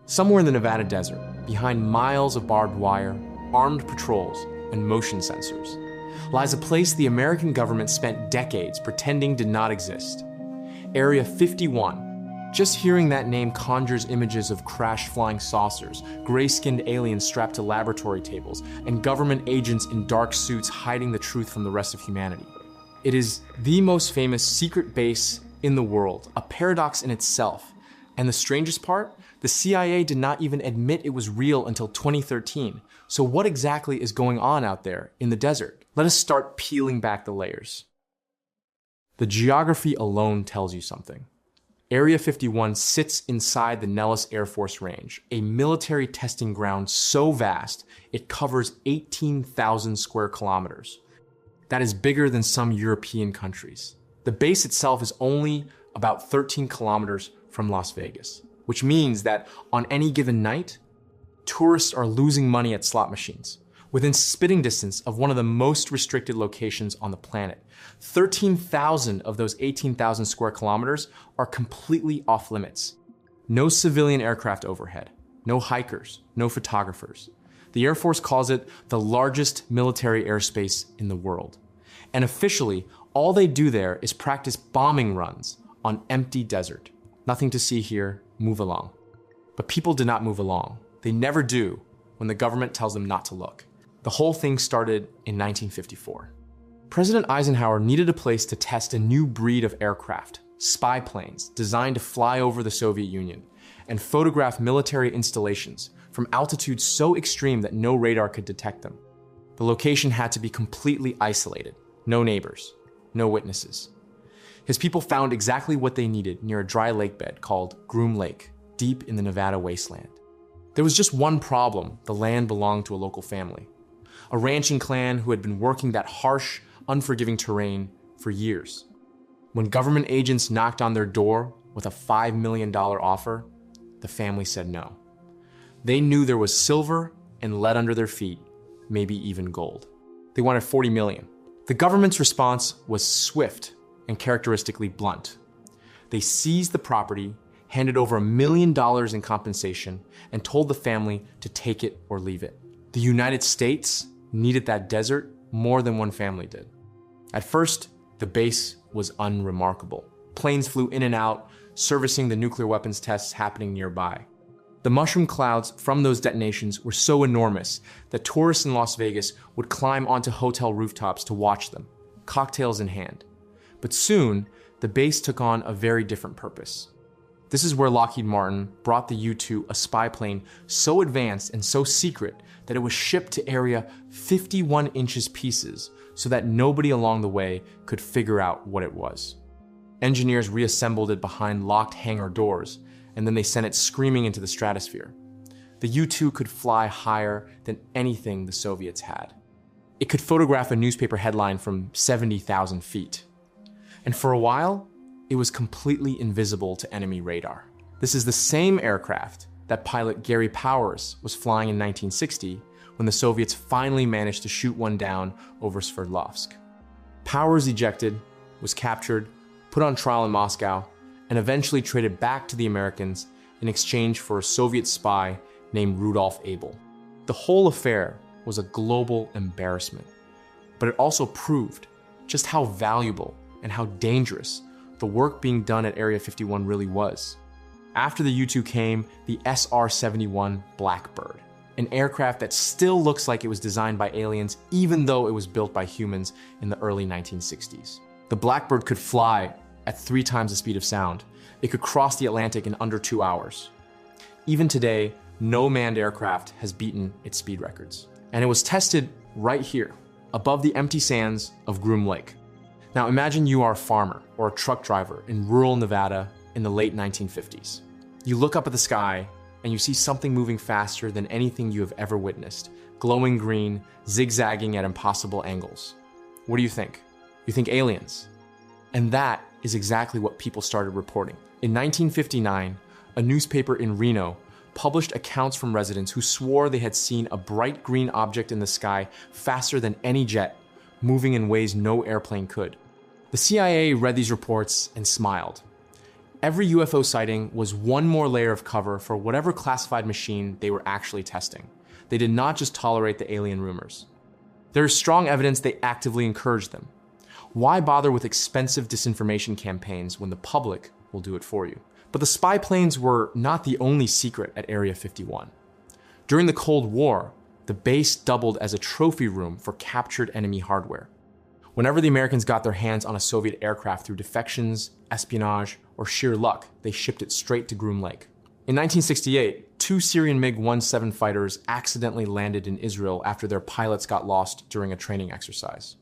Somewhere in the Nevada desert, behind miles of barbed wire, armed patrols, and motion sensors, lies a place the American government spent decades pretending did not exist. Area 51. Just hearing that name conjures images of crashed flying saucers, gray-skinned aliens strapped to laboratory tables, and government agents in dark suits hiding the truth from the rest of humanity. It is the most famous secret base in the world, a paradox in itself. And the strangest part? The CIA did not even admit it was real until 2013. So what exactly is going on out there in the desert? Let us start peeling back the layers. The geography alone tells you something. Area 51 sits inside the Nellis Air Force Range, a military testing ground so vast it covers 18,000 square kilometers. That is bigger than some European countries. The base itself is only about 13 kilometers from Las Vegas, which means that on any given night, tourists are losing money at slot machines, within spitting distance of one of the most restricted locations on the planet. 13,000 of those 18,000 square kilometers are completely off limits. No civilian aircraft overhead, no hikers, no photographers. The Air Force calls it the largest military airspace in the world. And officially, all they do there is practice bombing runs on empty desert. Nothing to see here, move along. But people did not move along. They never do when the government tells them not to look. The whole thing started in 1954. President Eisenhower needed a place to test a new breed of aircraft, spy planes designed to fly over the Soviet Union and photograph military installations from altitudes so extreme that no radar could detect them. The location had to be completely isolated, no neighbors, no witnesses. His people found exactly what they needed near a dry lake bed called Groom Lake, deep in the Nevada wasteland. There was just one problem: the land belonged to a local family, a ranching clan who had been working that harsh, unforgiving terrain for years. When government agents knocked on their door with a $5 million offer, the family said no. They knew there was silver and lead under their feet, maybe even gold. They wanted $40 million. The government's response was swift and characteristically blunt. They seized the property, handed over $1 million in compensation, and told the family to take it or leave it. The United States needed that desert more than one family did. At first, the base was unremarkable. Planes flew in and out, servicing the nuclear weapons tests happening nearby. The mushroom clouds from those detonations were so enormous that tourists in Las Vegas would climb onto hotel rooftops to watch them, cocktails in hand. But soon, the base took on a very different purpose. This is where Lockheed Martin brought the U-2, a spy plane so advanced and so secret that it was shipped to Area 51 inches pieces so that nobody along the way could figure out what it was. Engineers reassembled it behind locked hangar doors, and then they sent it screaming into the stratosphere. The U-2 could fly higher than anything the Soviets had. It could photograph a newspaper headline from 70,000 feet. And for a while, it was completely invisible to enemy radar. This is the same aircraft that pilot Gary Powers was flying in 1960 when the Soviets finally managed to shoot one down over Sverdlovsk. Powers ejected, was captured, put on trial in Moscow, and eventually traded back to the Americans in exchange for a Soviet spy named Rudolf Abel. The whole affair was a global embarrassment, but it also proved just how valuable and how dangerous the work being done at Area 51 really was. After the U-2 came the SR-71 Blackbird, an aircraft that still looks like it was designed by aliens even though it was built by humans in the early 1960s. The Blackbird could fly at 3 times the speed of sound. It could cross the Atlantic in under 2 hours. Even today, no manned aircraft has beaten its speed records. And it was tested right here, above the empty sands of Groom Lake. Now imagine you are a farmer or a truck driver in rural Nevada in the late 1950s. You look up at the sky and you see something moving faster than anything you have ever witnessed, glowing green, zigzagging at impossible angles. What do you think? You think aliens. And that is exactly what people started reporting. In 1959, a newspaper in Reno published accounts from residents who swore they had seen a bright green object in the sky faster than any jet, moving in ways no airplane could. The CIA read these reports and smiled. Every UFO sighting was one more layer of cover for whatever classified machine they were actually testing. They did not just tolerate the alien rumors. There is strong evidence they actively encouraged them. Why bother with expensive disinformation campaigns when the public will do it for you? But the spy planes were not the only secret at Area 51. During the Cold War, the base doubled as a trophy room for captured enemy hardware. Whenever the Americans got their hands on a Soviet aircraft through defections, espionage, or sheer luck, they shipped it straight to Groom Lake. In 1968, 2 Syrian MiG-17 fighters accidentally landed in Israel after their pilots got lost during a training exercise.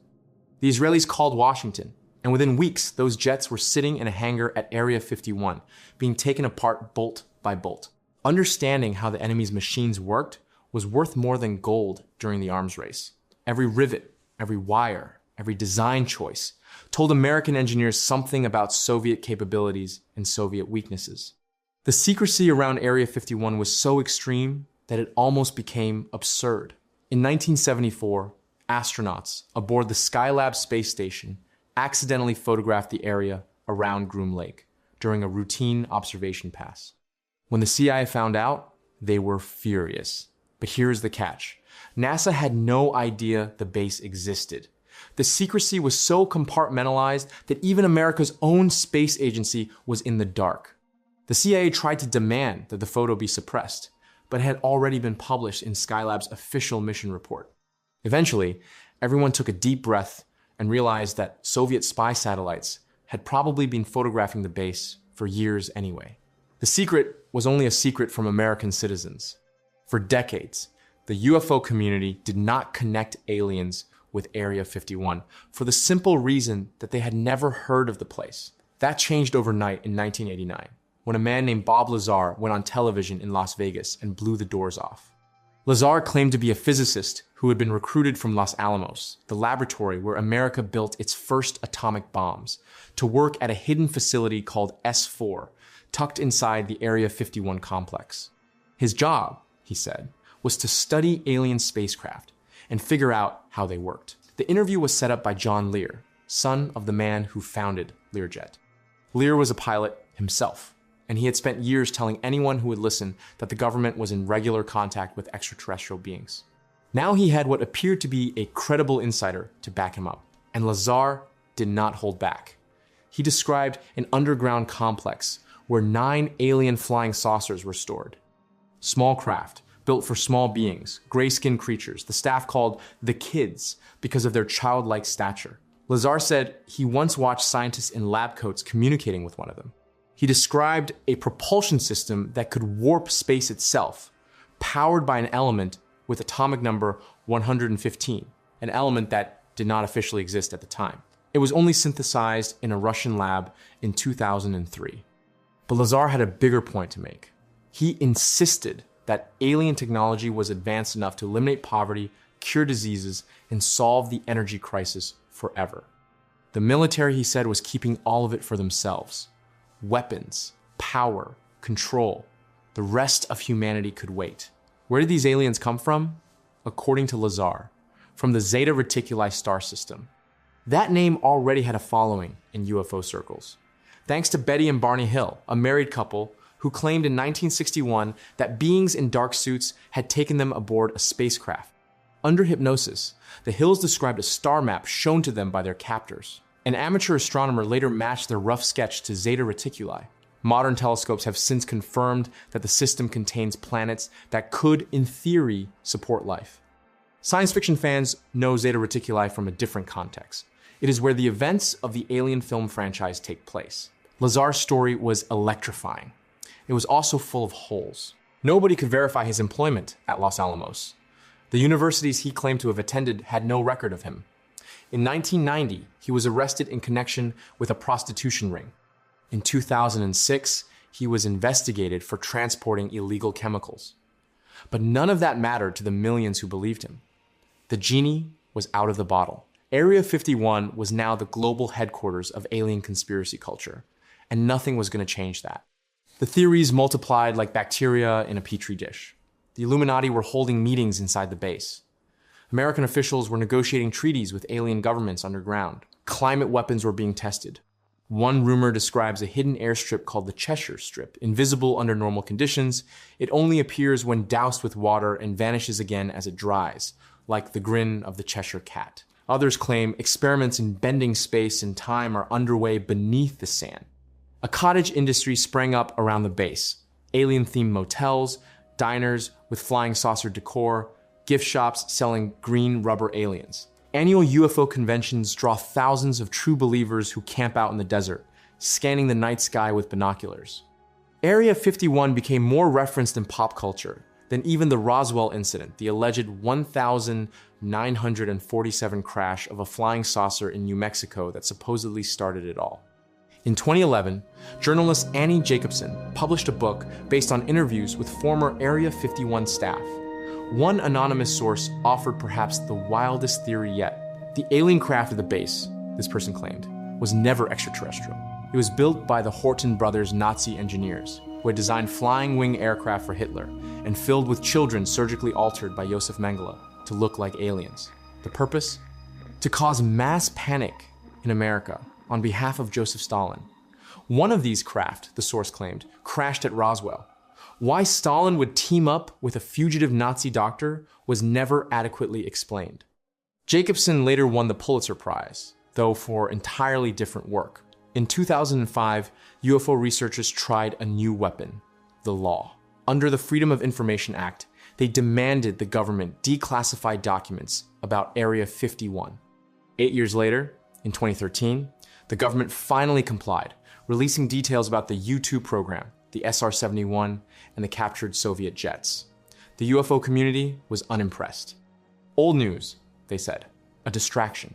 The Israelis called Washington, and within weeks, those jets were sitting in a hangar at Area 51, being taken apart bolt by bolt. Understanding how the enemy's machines worked was worth more than gold during the arms race. Every rivet, every wire, every design choice told American engineers something about Soviet capabilities and Soviet weaknesses. The secrecy around Area 51 was so extreme that it almost became absurd. In 1974, astronauts aboard the Skylab space station accidentally photographed the area around Groom Lake during a routine observation pass. When the CIA found out, they were furious. But here's the catch. NASA had no idea the base existed. The secrecy was so compartmentalized that even America's own space agency was in the dark. The CIA tried to demand that the photo be suppressed, but it had already been published in Skylab's official mission report. Eventually, everyone took a deep breath and realized that Soviet spy satellites had probably been photographing the base for years anyway. The secret was only a secret from American citizens. For decades, the UFO community did not connect aliens with Area 51 for the simple reason that they had never heard of the place. That changed overnight in 1989, when a man named Bob Lazar went on television in Las Vegas and blew the doors off. Lazar claimed to be a physicist who had been recruited from Los Alamos, the laboratory where America built its first atomic bombs, to work at a hidden facility called S4, tucked inside the Area 51 complex. His job, he said, was to study alien spacecraft and figure out how they worked. The interview was set up by John Lear, son of the man who founded Learjet. Lear was a pilot himself, and he had spent years telling anyone who would listen that the government was in regular contact with extraterrestrial beings. Now he had what appeared to be a credible insider to back him up, and Lazar did not hold back. He described an underground complex where 9 alien flying saucers were stored. Small craft, built for small beings, gray-skinned creatures, the staff called the Kids because of their childlike stature. Lazar said he once watched scientists in lab coats communicating with one of them. He described a propulsion system that could warp space itself, powered by an element with atomic number 115, an element that did not officially exist at the time. It was only synthesized in a Russian lab in 2003. But Lazar had a bigger point to make. He insisted that alien technology was advanced enough to eliminate poverty, cure diseases, and solve the energy crisis forever. The military, he said, was keeping all of it for themselves. Weapons, power, control. The rest of humanity could wait. Where did these aliens come from? According to Lazar, from the Zeta Reticuli star system. That name already had a following in UFO circles, thanks to Betty and Barney Hill, a married couple who claimed in 1961 that beings in dark suits had taken them aboard a spacecraft. Under hypnosis, the Hills described a star map shown to them by their captors. An amateur astronomer later matched their rough sketch to Zeta Reticuli. Modern telescopes have since confirmed that the system contains planets that could, in theory, support life. Science fiction fans know Zeta Reticuli from a different context. It is where the events of the Alien film franchise take place. Lazar's story was electrifying. It was also full of holes. Nobody could verify his employment at Los Alamos. The universities he claimed to have attended had no record of him. In 1990, he was arrested in connection with a prostitution ring. In 2006, he was investigated for transporting illegal chemicals. But none of that mattered to the millions who believed him. The genie was out of the bottle. Area 51 was now the global headquarters of alien conspiracy culture, and nothing was going to change that. The theories multiplied like bacteria in a petri dish. The Illuminati were holding meetings inside the base. American officials were negotiating treaties with alien governments underground. Climate weapons were being tested. One rumor describes a hidden airstrip called the Cheshire Strip, invisible under normal conditions. It only appears when doused with water and vanishes again as it dries, like the grin of the Cheshire Cat. Others claim experiments in bending space and time are underway beneath the sand. A cottage industry sprang up around the base. Alien-themed motels, diners with flying saucer decor, gift shops selling green rubber aliens. Annual UFO conventions draw thousands of true believers who camp out in the desert, scanning the night sky with binoculars. Area 51 became more referenced in pop culture than even the Roswell incident, the alleged 1,947 crash of a flying saucer in New Mexico that supposedly started it all. In 2011, journalist Annie Jacobson published a book based on interviews with former Area 51 staff. One anonymous source offered perhaps the wildest theory yet. The alien craft at the base, this person claimed, was never extraterrestrial. It was built by the Horten brothers' Nazi engineers, who had designed flying wing aircraft for Hitler and filled with children surgically altered by Josef Mengele to look like aliens. The purpose? To cause mass panic in America on behalf of Joseph Stalin. One of these craft, the source claimed, crashed at Roswell. Why Stalin would team up with a fugitive Nazi doctor was never adequately explained. Jacobson later won the Pulitzer Prize, though for entirely different work. In 2005, UFO researchers tried a new weapon, the law. Under the Freedom of Information Act, they demanded the government declassify documents about Area 51. 8 years later, in 2013, the government finally complied, releasing details about the U-2 program, the SR-71, and the captured Soviet jets. The UFO community was unimpressed. Old news, they said, a distraction.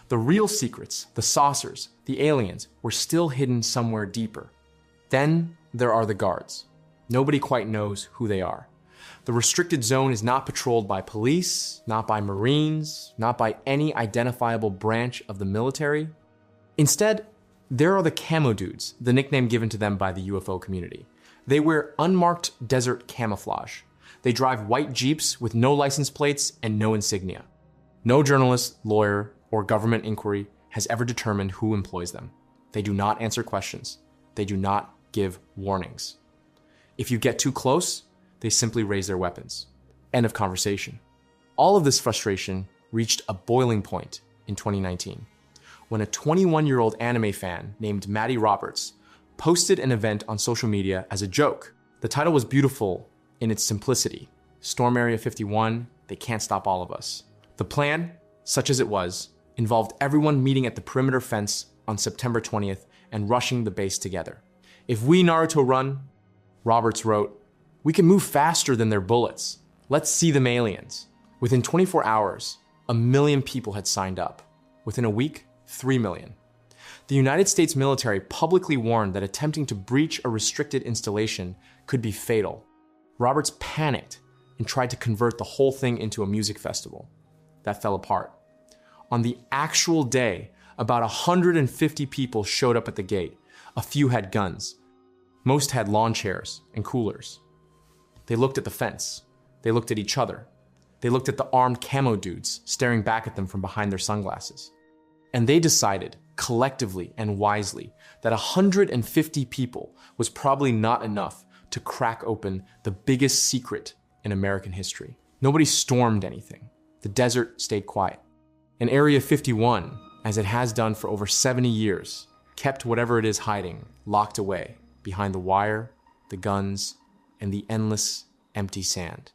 The real secrets, the saucers, the aliens, were still hidden somewhere deeper. Then there are the guards. Nobody quite knows who they are. The restricted zone is not patrolled by police, not by Marines, not by any identifiable branch of the military. Instead, there are the camo dudes, the nickname given to them by the UFO community. They wear unmarked desert camouflage. They drive white Jeeps with no license plates and no insignia. No journalist, lawyer, or government inquiry has ever determined who employs them. They do not answer questions. They do not give warnings. If you get too close, they simply raise their weapons. End of conversation. All of this frustration reached a boiling point in 2019, when a 21-year-old anime fan named Maddie Roberts posted an event on social media as a joke. The title was beautiful in its simplicity. Storm Area 51, they can't stop all of us. The plan, such as it was, involved everyone meeting at the perimeter fence on September 20th and rushing the base together. If we Naruto run, Roberts wrote, we can move faster than their bullets. Let's see them aliens. Within 24 hours, 1 million people had signed up. Within a week, 3 million. The United States military publicly warned that attempting to breach a restricted installation could be fatal. Roberts panicked and tried to convert the whole thing into a music festival. That fell apart. On the actual day, about 150 people showed up at the gate. A few had guns. Most had lawn chairs and coolers. They looked at the fence. They looked at each other. They looked at the armed camo dudes staring back at them from behind their sunglasses. And they decided, collectively and wisely, that 150 people was probably not enough to crack open the biggest secret in American history. Nobody stormed anything. The desert stayed quiet. And Area 51, as it has done for over 70 years, kept whatever it is hiding locked away behind the wire, the guns, and the endless empty sand.